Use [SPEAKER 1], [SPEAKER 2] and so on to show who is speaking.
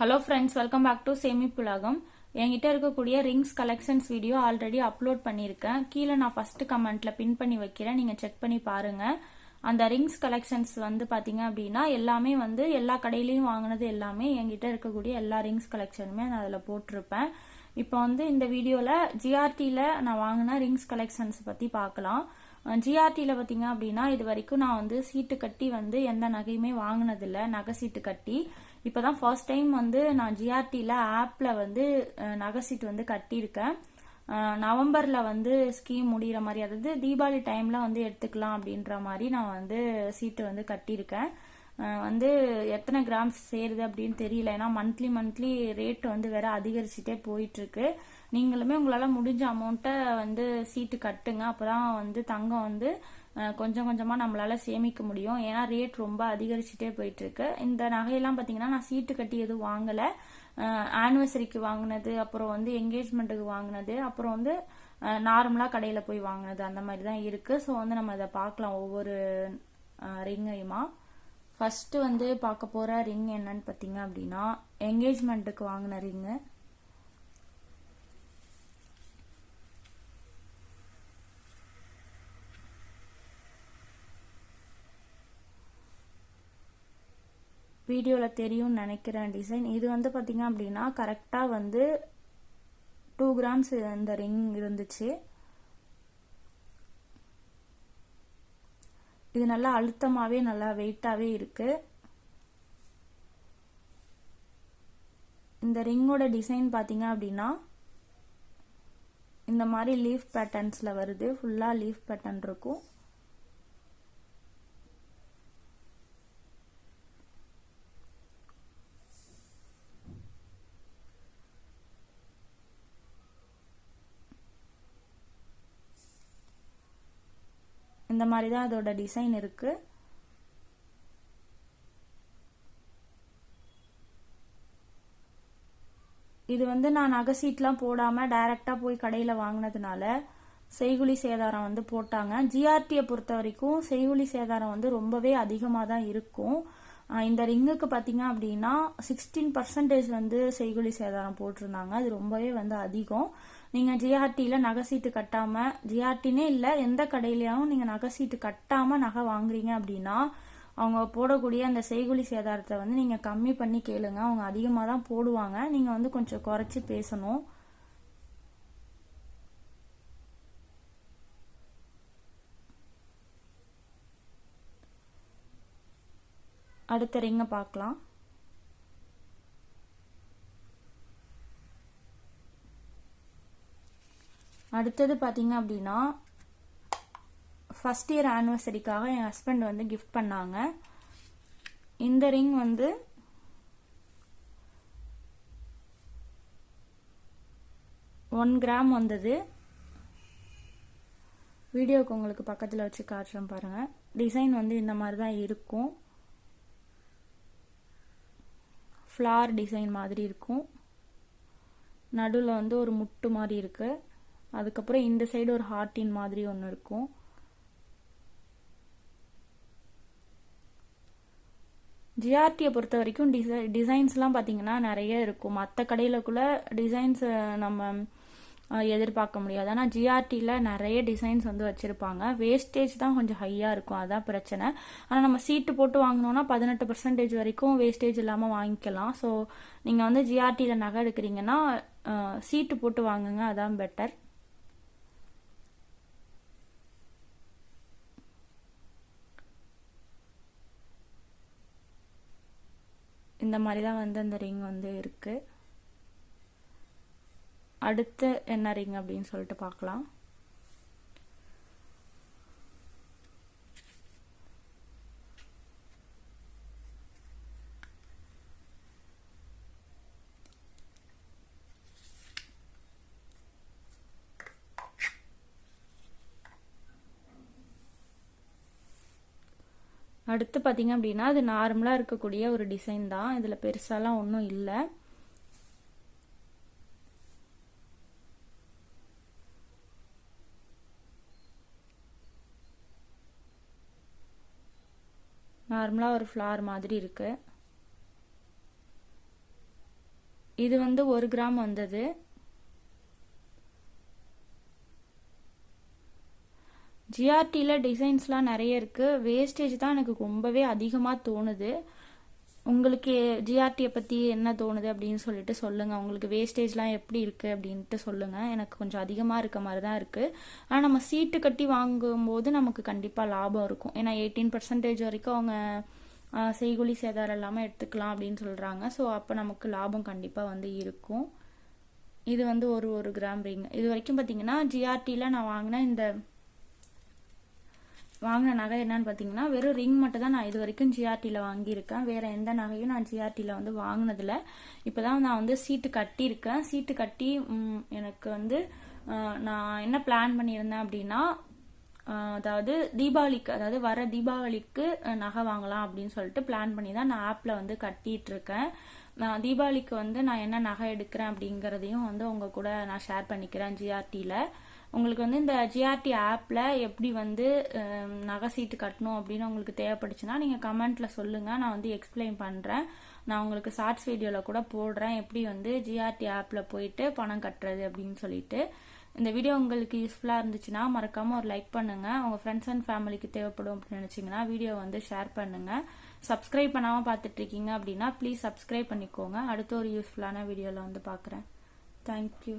[SPEAKER 1] Hello friends, welcome back to Semi Pulagam. என்கிட்ட இருக்கக்கூடிய rings collections video already upload பண்ணியிருக்கேன். கீழே நான் ஃபர்ஸ்ட் கமெண்ட்ல பின் பண்ணி வைக்கிறேன், நீங்க செக் பண்ணி பாருங்க. அந்த ரிங்ஸ் கலெக்ஷன்ஸ் வந்து பாத்தீங்க அப்படின்னா எல்லாமே வந்து எல்லா கடையிலயும் வாங்கினது எல்லாமே என்கிட்ட இருக்கக்கூடிய எல்லா ரிங்ஸ் கலெக்ஷனுமே நான் அதில் போட்டிருப்பேன். இப்போ வந்து இந்த வீடியோல ஜிஆர்டியில் நான் வாங்கின ரிங்ஸ் கலெக்ஷன்ஸ் பத்தி பார்க்கலாம். ஜிஆர்டியில் பார்த்தீங்க அப்படின்னா இது வரைக்கும் நான் வந்து சீட்டு கட்டி வந்து எந்த நகையுமே வாங்கினதில்ல, நகை சீட்டு கட்டி. இப்போதான் ஃபர்ஸ்ட் டைம் வந்து நான் ஜிஆர்டியில் ஆப்பில் வந்து நகை சீட்டு வந்து கட்டியிருக்கேன். நவம்பர்ல வந்து ஸ்கீம் முடிகிற மாதிரி, அதாவது தீபாவளி டைம்ல வந்து எடுத்துக்கலாம் அப்படின்ற மாதிரி நான் வந்து சீட்டு வந்து கட்டியிருக்கேன். வந்து எத்தனை கிராம்ஸ் சேருது அப்படின்னு தெரியல, ஏன்னா மந்த்லி ரேட் வந்து வேற அதிகரிச்சுட்டே போயிட்டு இருக்கு. நீங்களுமே உங்களால முடிஞ்ச அமௌண்ட்டை வந்து சீட்டு கட்டுங்க, அப்பதான் வந்து தங்கம் வந்து கொஞ்சம் கொஞ்சமா நம்மளால சேமிக்க முடியும். ஏன்னா ரேட் ரொம்ப அதிகரிச்சுட்டே போயிட்டு இருக்கு. இந்த நகையெல்லாம் பாத்தீங்கன்னா நான் சீட்டு கட்டி எதுவும் வாங்கல, ஆனிவர்சரிக்கு வாங்கினது, அப்புறம் வந்து என்கேஜ்மெண்ட்டுக்கு வாங்கினது, அப்புறம் வந்து நார்மலா கடையில போய் வாங்கினது, அந்த மாதிரி தான் இருக்கு. ஸோ வந்து நம்ம இதை பார்க்கலாம் ஒவ்வொரு ரிங்கையுமா. ஃபர்ஸ்ட் வந்து பார்க்க போற ரிங் என்னன்னு பார்த்தீங்க அப்படின்னா என்கேஜ்மெண்ட்டுக்கு வாங்கின ரிங்கு. வீடியோவில் தெரியும்னு நினைக்கிறேன் டிசைன். இது வந்து பார்த்தீங்க அப்படின்னா கரெக்டாக வந்து 2 கிராம்ஸ் இந்த ரிங் இருந்துச்சு. இது நல்லா அழுத்தமாகவே நல்லா வெயிட்டாகவே இருக்கு. இந்த ரிங்கோட டிசைன் பார்த்தீங்க அப்படின்னா இந்த மாதிரி லீஃப் பேட்டர்ன்ஸில் வருது. ஃபுல்லாக லீஃப் பேட்டர்ன் இருக்கும். இந்த மாதிரி தான் அதோட டிசைன் இருக்கு. இது வந்து நான் நகை சீட்லாம் போடாம டைரக்டா போய் கடையில வாங்கினதுனால செய்குலி சேதாரம் வந்து போட்டாங்க. ஜிஆர்டியை பொறுத்த வரைக்கும் செய்குலி சேதாரம் வந்து ரொம்பவே அதிகமாக தான் இருக்கும். இந்த ரிங்குக்கு பார்த்தீங்க அப்படின்னா 16% வந்து செய்குலி சேதாரம் போட்டிருந்தாங்க. அது ரொம்பவே வந்து அதிகம். நீங்கள் ஜிஆர்டியில் நகை சீட்டு கட்டாமல், ஜிஆர்டினே இல்லை எந்த கடையிலையும் நீங்கள் நகை சீட்டு கட்டாமல் நகை வாங்குறீங்க அப்படின்னா அவங்க போடக்கூடிய அந்த செய்குலி சேதாரத்தை வந்து நீங்கள் கம்மி பண்ணி கேளுங்க. அவங்க அதிகமாக தான் போடுவாங்க, நீங்கள் வந்து கொஞ்சம் குறைச்சி பேசணும். அடுத்த ரிங்கை பார்க்கலாம். அடுத்தது பார்த்தீங்க அப்படின்னா ஃபர்ஸ்ட் இயர் ஆனிவர்சரிக்காக என் ஹஸ்பண்ட் வந்து கிஃப்ட் பண்ணாங்க. இந்த ரிங் வந்து ஒன் கிராம் வந்தது. வீடியோக்கு உங்களுக்கு பக்கத்தில் வச்சு காட்டுறேன் பாருங்க. டிசைன் வந்து இந்த மாதிரி தான் இருக்கும். ஃப்ளார் டிசைன் மாதிரி இருக்கும். நடுவில் வந்து ஒரு முட்டு மாதிரி இருக்கு. அதுக்கப்புறம் இந்த சைடு ஒரு ஹார்ட்டின் மாதிரி ஒன்று இருக்கும். ஜிஆர்டியை பொறுத்த வரைக்கும் டிசைன்ஸ்லாம் பார்த்தீங்கன்னா நிறைய இருக்கும். மற்ற கடையிலக்குள்ள டிசைன்ஸ் நம்ம எதிர்பார்க்க முடியாது. ஆனால் ஜிஆர்டியில் நிறைய டிசைன்ஸ் வந்து வச்சுருப்பாங்க. வேஸ்டேஜ் தான் கொஞ்சம் ஹையாக இருக்கும், அதான் பிரச்சனை. ஆனால் நம்ம சீட்டு போட்டு வாங்கினோன்னா 18% வரைக்கும் வேஸ்டேஜ் இல்லாமல் வாங்கிக்கலாம். ஸோ நீங்கள் வந்து ஜிஆர்டியில் நகை எடுக்கிறீங்கன்னா சீட்டு போட்டு வாங்குங்க, அதான் பெட்டர். இந்த மாதிரி தான் வந்து அந்த ரிங் வந்து இருக்கு. அடுத்து என்ன ரிங் அப்படின்னு சொல்லிட்டு பார்க்கலாம். அடுத்து பார்த்தீங்க அப்படின்னா அது நார்மலாக இருக்கக்கூடிய ஒரு டிசைன் தான். இதில் பெருசாலாம் ஒன்றும் இல்லை. நார்மலாக ஒரு ஃப்ளார் மாதிரி இருக்கு. இது வந்து 1 கிராம் வந்தது. ஜிஆர்டில டிசைன்ஸ்லாம் நிறைய இருக்கு. வேஸ்டேஜ் தான் எனக்கு ரொம்பவே அதிகமாக தோணுது. உங்களுக்கு ஜிஆர்டியை பற்றி என்ன தோணுது அப்படின்னு சொல்லிட்டு சொல்லுங்கள். உங்களுக்கு வேஸ்டேஜ்லாம் எப்படி இருக்குது அப்படின்ட்டு சொல்லுங்கள். எனக்கு கொஞ்சம் அதிகமாக இருக்க மாதிரி தான் இருக்குது. ஆனால் நம்ம சீட்டு கட்டி வாங்கும்போது நமக்கு கண்டிப்பாக லாபம் இருக்கும். ஏன்னா 18% வரைக்கும் அவங்க செய்கூலி சேதாரம் இல்லாமல் எடுத்துக்கலாம் அப்படின்னு சொல்கிறாங்க. ஸோ அப்போ நமக்கு லாபம் கண்டிப்பாக வந்து இருக்கும். இது வந்து ஒரு கிராம் ரிங். இது வரைக்கும் பார்த்தீங்கன்னா ஜிஆர்டியில் நான் வாங்கின நகை என்னன்னு பார்த்தீங்கன்னா வெறும் ரிங் மட்டும் தான் நான் இது வரைக்கும் ஜிஆர்டியில் வாங்கியிருக்கேன். வேற எந்த நகையும் நான் ஜிஆர்டியில் வந்து வாங்கினதில்ல. இப்போதான் நான் வந்து சீட்டு கட்டியிருக்கேன். சீட்டு கட்டி எனக்கு வந்து நான் என்ன பிளான் பண்ணியிருந்தேன் அப்படின்னா, அதாவது தீபாவளிக்கு, அதாவது வர தீபாவளிக்கு நகை வாங்கலாம் அப்படின்னு சொல்லிட்டு பிளான் பண்ணி தான் நான் ஆப்பில் வந்து கட்டிட்டு இருக்கேன். நான் தீபாவளிக்கு வந்து நான் என்ன நகை எடுக்கிறேன் அப்படிங்கிறதையும் வந்து உங்க கூட நான் ஷேர் பண்ணிக்கிறேன் ஜிஆர்டியில். உங்களுக்கு வந்து இந்த ஜிஆர்டி ஆப்பில் எப்படி வந்து நகை சீட்டு கட்டணும் அப்படின்னு உங்களுக்கு தேவைப்படுச்சுன்னா நீங்கள் கமெண்ட்டில் சொல்லுங்கள். நான் வந்து எக்ஸ்பிளைன் பண்ணுறேன். நான் உங்களுக்கு ஷார்ட்ஸ் வீடியோவில் கூட போடுறேன் எப்படி வந்து ஜிஆர்டி ஆப்பில் போயிட்டு பணம் கட்டுறது அப்படின்னு சொல்லிட்டு. இந்த வீடியோ உங்களுக்கு யூஸ்ஃபுல்லாக இருந்துச்சுன்னா மறக்காமல் ஒரு லைக் பண்ணுங்கள். உங்கள் ஃப்ரெண்ட்ஸ் அண்ட் ஃபேமிலிக்கு தேவைப்படும் அப்படின்னு நினச்சிங்கன்னா வீடியோ வந்து ஷேர் பண்ணுங்கள். சப்ஸ்கிரைப் பண்ணாமல் பார்த்துட்ருக்கீங்க அப்படின்னா ப்ளீஸ் சப்ஸ்கிரைப் பண்ணிக்கோங்க. அடுத்த ஒரு யூஸ்ஃபுல்லான வீடியோவில் வந்து பார்க்குறேன். தேங்க்யூ.